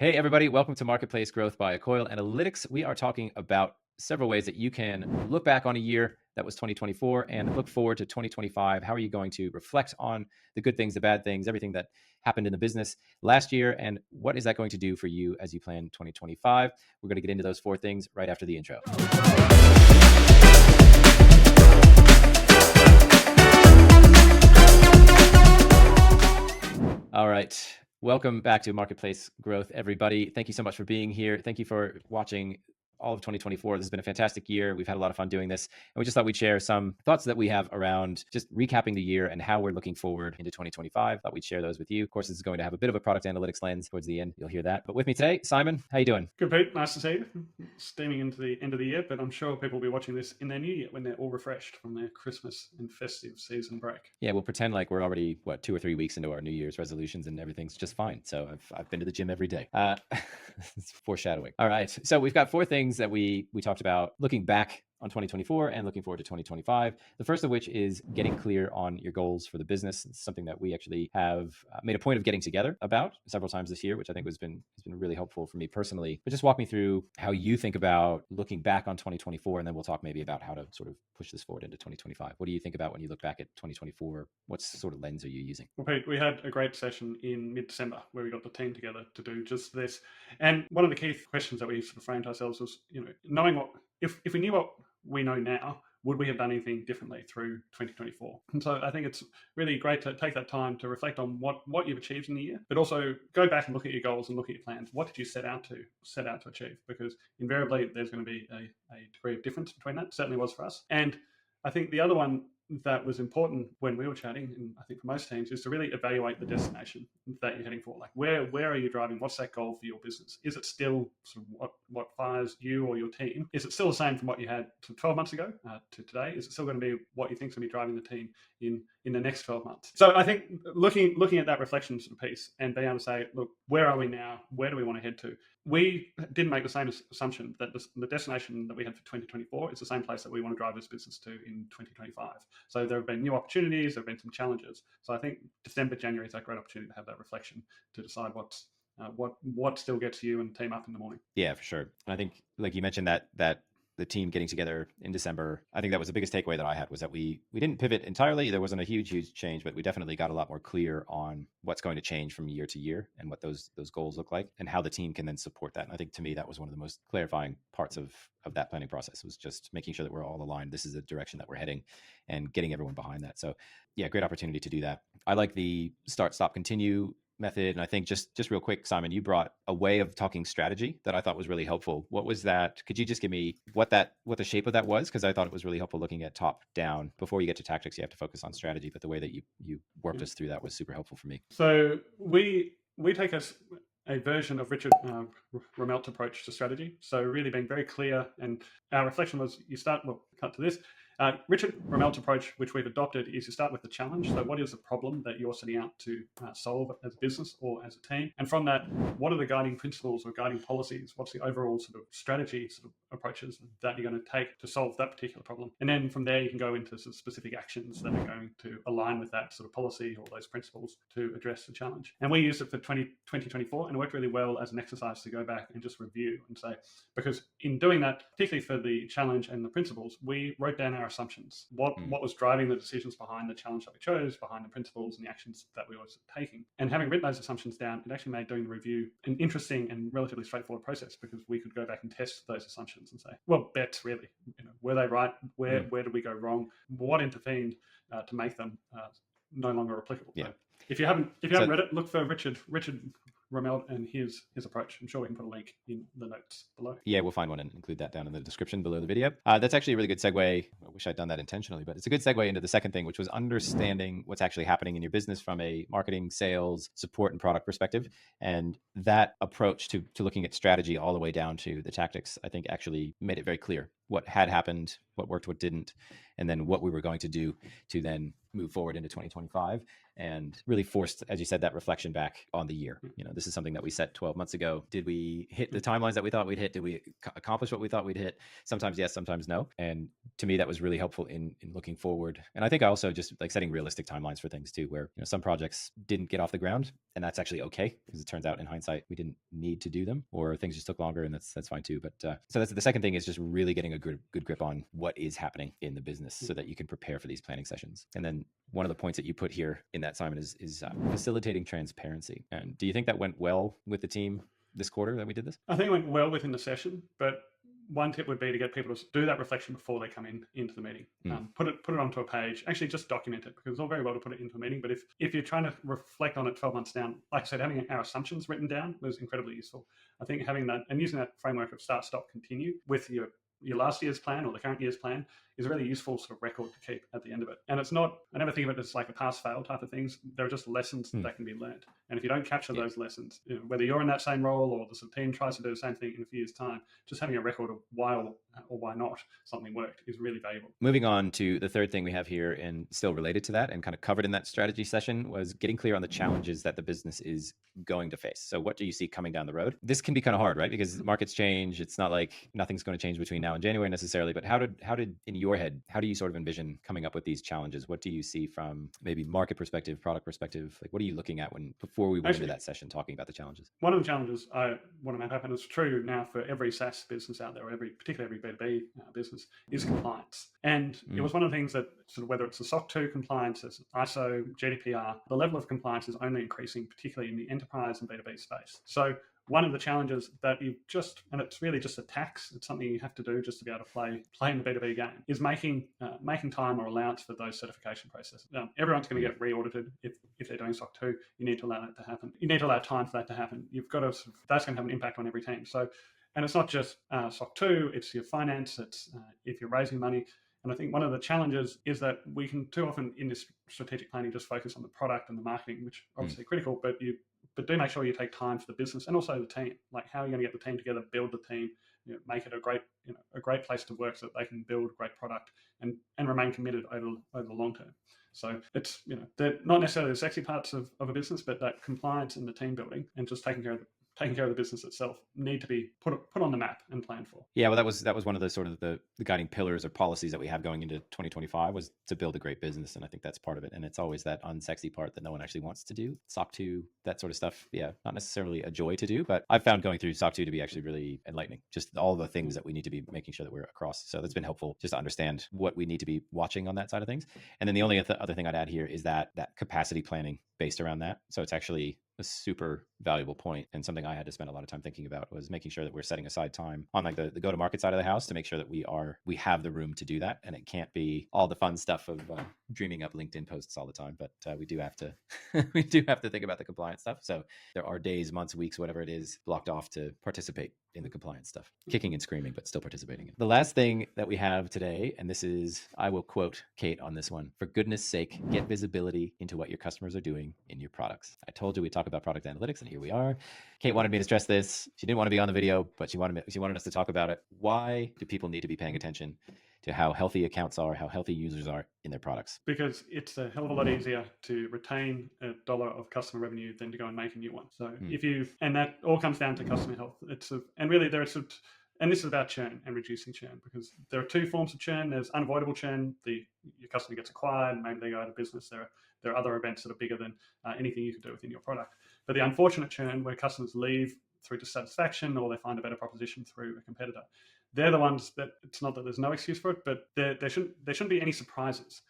Hey, everybody. Welcome to Marketplace Growth by Accoil Analytics. We are talking about several ways that you can look back on a year that was 2024 and look forward to 2025. How are you going to reflect on the good things, the bad things, everything that happened in the business last year? And what is that going to do for you as you plan 2025? We're going to get into those four things right after the intro. All right. Welcome back to Marketplace Growth, everybody. Thank you so much for being here. Thank you for watching all of 2024. This has been a fantastic year. We've had a lot of fun doing this. And we just thought we'd share some thoughts that we have around just recapping the year and how we're looking forward into 2025. Thought we'd share those with you. Of course, this is going to have a bit of a product analytics lens towards the end. You'll hear that. But with me today, Simon, how you doing? Good, Pete. Nice to see you. Steaming into the end of the year, but I'm sure people will be watching this in their new year when they're all refreshed from their Christmas and festive season break. Yeah, we'll pretend like we're already, 2 or 3 weeks into our New Year's resolutions and everything's just fine. So I've been to the gym every day. It's foreshadowing. All right. So we've got four things that we talked about looking back on 2024 and looking forward to 2025. The first of which is getting clear on your goals for the business. It's something that we actually have made a point of getting together about several times this year, which I think has been really helpful for me personally. But just walk me through how you think about looking back on 2024, and then we'll talk maybe about how to sort of push this forward into 2025. What do you think about when you look back at 2024? What sort of lens are you using? Well, Pete, we had a great session in mid-December where we got the team together to do just this. And one of the key questions that we sort of framed ourselves was, knowing what, if we knew what we know now, would we have done anything differently through 2024? And so I think it's really great to take that time to reflect on what you've achieved in the year, but also go back and look at your goals and look at your plans. What did you set out to achieve? Because invariably there's going to be a degree of difference between that. It certainly was for us. And I think the other one that was important when we were chatting, and I think for most teams, is to really evaluate the destination that you're heading for. Like where are you driving? What's that goal for your business? Is it still sort of what fires you or your team? Is it still the same from what you had 12 months ago to today? Is it still going to be what you think is going to be driving the team in the next 12 months? So I think looking at that reflection sort of piece and being able to say, look, where are we now? Where do we want to head to? We didn't make the same assumption that the destination that we had for 2024 is the same place that we want to drive this business to in 2025. So there have been new opportunities, there have been some challenges. So I think December, January is a great opportunity to have that reflection to decide what still gets you and the team up in the morning. Yeah, for sure. And I think, like you mentioned, that the team getting together in December, I think that was the biggest takeaway that I had, was that we didn't pivot entirely. There wasn't a huge change, but we definitely got a lot more clear on what's going to change from year to year and what those goals look like and how the team can then support that. And I think to me, that was one of the most clarifying parts of that planning process, was just making sure that we're all aligned. This is the direction that we're heading and getting everyone behind that. So yeah, great opportunity to do that. I like the start, stop, continue method. And I think just real quick, Simon, you brought a way of talking strategy that I thought was really helpful. What was that? Could you just give me what the shape of that was? Because I thought it was really helpful looking at top down. Before you get to tactics, you have to focus on strategy, but the way that you worked us through that was super helpful for me. So we take a version of Richard Rumelt's approach to strategy. So really being very clear, and our reflection was cut to this. Richard Rumelt's approach, which we've adopted, is to start with the challenge. So what is the problem that you're setting out to solve as a business or as a team? And from that, what are the guiding principles or guiding policies? What's the overall sort of strategy sort of approaches that you're going to take to solve that particular problem? And then from there, you can go into sort of specific actions that are going to align with that sort of policy or those principles to address the challenge. And we used it for 2024, and it worked really well as an exercise to go back and just review and say, because in doing that, particularly for the challenge and the principles, we wrote down our assumptions. What was driving the decisions behind the challenge that we chose, behind the principles and the actions that we were taking. And having written those assumptions down, it actually made doing the review an interesting and relatively straightforward process, because we could go back and test those assumptions and say, well, bets really, were they right? Where did we go wrong? What intervened to make them no longer applicable? Yeah. So if you haven't read it, look for Richard Rumelt and his approach. I'm sure we can put a link in the notes below. Yeah, we'll find one and include that down in the description below the video. That's actually a really good segue. I wish I'd done that intentionally, but it's a good segue into the second thing, which was understanding what's actually happening in your business from a marketing, sales, support, and product perspective. And that approach to looking at strategy all the way down to the tactics, I think actually made it very clear what had happened, what worked, what didn't, and then what we were going to do to then move forward into 2025, and really forced, as you said, that reflection back on the year. This is something that we set 12 months ago. Did we hit the timelines that we thought we'd hit? Did we accomplish what we thought we'd hit? Sometimes yes, sometimes no. And to me, that was really helpful in looking forward. And I think I also just like setting realistic timelines for things too, where some projects didn't get off the ground, and that's actually okay, because it turns out in hindsight we didn't need to do them, or things just took longer, and that's fine too. But so that's the second thing, is just really getting a good grip on what is happening in the business so that you can prepare for these planning sessions. And then one of the points that you put here in that, Simon, is facilitating transparency. And do you think that went well with the team this quarter that we did this? I think it went well within the session, but one tip would be to get people to do that reflection before they come into the meeting. Put it onto a page. Actually, just document it, because it's all very well to put it into a meeting, but if you're trying to reflect on it 12 months down, like I said, having our assumptions written down was incredibly useful. I think having that and using that framework of start, stop, continue with your last year's plan or the current year's plan is a really useful sort of record to keep at the end of it. And it's not, I never think of it as like a pass-fail type of things. There are just lessons that can be learned. And if you don't capture those lessons, whether you're in that same role or the team tries to do the same thing in a few years' time, just having a record of why or why not something worked is really valuable. Moving on to the third thing we have here, and still related to that and kind of covered in that strategy session, was getting clear on the challenges that the business is going to face. So what do you see coming down the road? This can be kind of hard, right? Because markets change. It's not like nothing's going to change between now and January necessarily, but how did in your head, how do you sort of envision coming up with these challenges? What do you see from maybe market perspective, product perspective? Like, what are you looking at before we went into that session talking about the challenges? One of the challenges I want to make happen, is true now for every SaaS business out there, or particularly every B2B business, is compliance. And it was one of the things that sort of, whether it's the SOC 2 compliance, it's ISO, GDPR, the level of compliance is only increasing, particularly in the enterprise and B2B space. So one of the challenges that and it's really just a tax, it's something you have to do just to be able to play in the B2B game, is making time or allowance for those certification processes. Everyone's going to get re-audited if they're doing SOC 2. You need to allow that to happen. You need to allow time for that to happen. You've got to, that's going to have an impact on every team. So, and it's not just SOC 2, it's your finance, it's if you're raising money. And I think one of the challenges is that we can too often in this strategic planning just focus on the product and the marketing, which are obviously critical, but do make sure you take time for the business and also the team. Like, how are you going to get the team together, build the team, make it a great place to work so that they can build great product and remain committed over the long term. So it's, they're not necessarily the sexy parts of a business, but that compliance and the team building and just taking care of the business itself need to be put on the map and planned for. Yeah, well, that was one of the sort of the guiding pillars or policies that we have going into 2025, was to build a great business, and I think that's part of it. And it's always that unsexy part that no one actually wants to do. SOC 2, that sort of stuff. Yeah, not necessarily a joy to do, but I've found going through SOC 2 to be actually really enlightening. Just all the things that we need to be making sure that we're across. So that's been helpful, just to understand what we need to be watching on that side of things. And then the only other thing I'd add here is that capacity planning based around that. So it's actually a super valuable point, and something I had to spend a lot of time thinking about was making sure that we're setting aside time on like the go-to-market side of the house to make sure that we have the room to do that. And it can't be all the fun stuff of dreaming up LinkedIn posts all the time, but we do have to we do have to think about the compliance stuff. So there are days, months, weeks, whatever it is, blocked off to participate in the compliance stuff, kicking and screaming, but still participating in it. The last thing that we have today, and this is, I will quote Kate on this one: for goodness sake, get visibility into what your customers are doing in your products. I told you we'd talk about product analytics, and here we are. Kate wanted me to stress this. She didn't want to be on the video, but she wanted us to talk about it. Why do people need to be paying attention to how healthy accounts are, how healthy users are in their products? Because it's a hell of a lot easier to retain $1 of customer revenue than to go and make a new one. So and that all comes down to customer health. And this is about churn and reducing churn, because there are two forms of churn. There's unavoidable churn. Your customer gets acquired, maybe they go out of business. There are other events that are bigger than anything you can do within your product. But the unfortunate churn, where customers leave through dissatisfaction or they find a better proposition through a competitor, they're the ones that, it's not that there's no excuse for it, but there shouldn't be any surprises.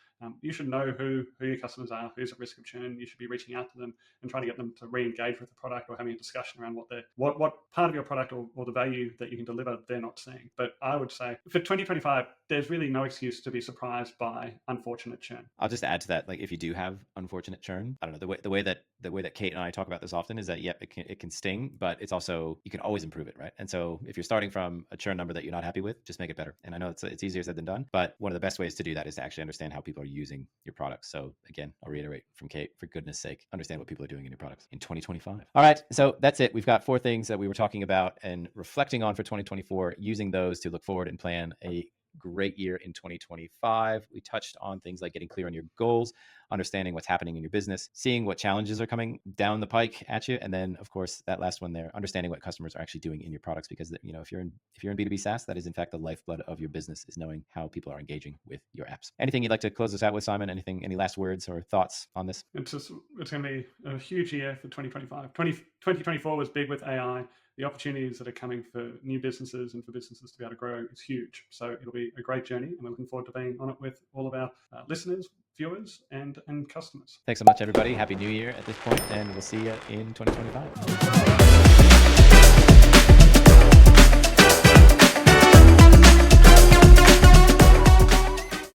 You should know who your customers are, who's at risk of churn. You should be reaching out to them and trying to get them to re-engage with the product, or having a discussion around what part of your product or the value that you can deliver they're not seeing. But I would say for 2025, there's really no excuse to be surprised by unfortunate churn. I'll just add to that, like, if you do have unfortunate churn, I don't know, the way that the way that Kate and I talk about this often is that, yep, it can sting, but it's also, you can always improve it, right? And so if you're starting from a churn number that you're not happy with, just make it better. And I know it's easier said than done, but one of the best ways to do that is to actually understand how people are using your products. So again, I'll reiterate from Kate, for goodness sake, understand what people are doing in your products in 2025. All right, so that's it. We've got 4 things that we were talking about and reflecting on for 2024, using those to look forward and plan a great year in 2025. We touched on things like getting clear on your goals, understanding what's happening in your business, seeing what challenges are coming down the pike at you, and then of course that last one there, understanding what customers are actually doing in your products, because if you're in B2B SaaS, that is in fact the lifeblood of your business, is knowing how people are engaging with your apps. Anything you'd like to close us out with, Simon? Any last words or thoughts on this? It's going to be a huge year for 2025. 2024 was big with AI. The opportunities that are coming for new businesses and for businesses to be able to grow is huge. So it'll be a great journey, and we're looking forward to being on it with all of our listeners, viewers, and customers. Thanks so much, everybody. Happy New Year at this point, and we'll see you in 2025.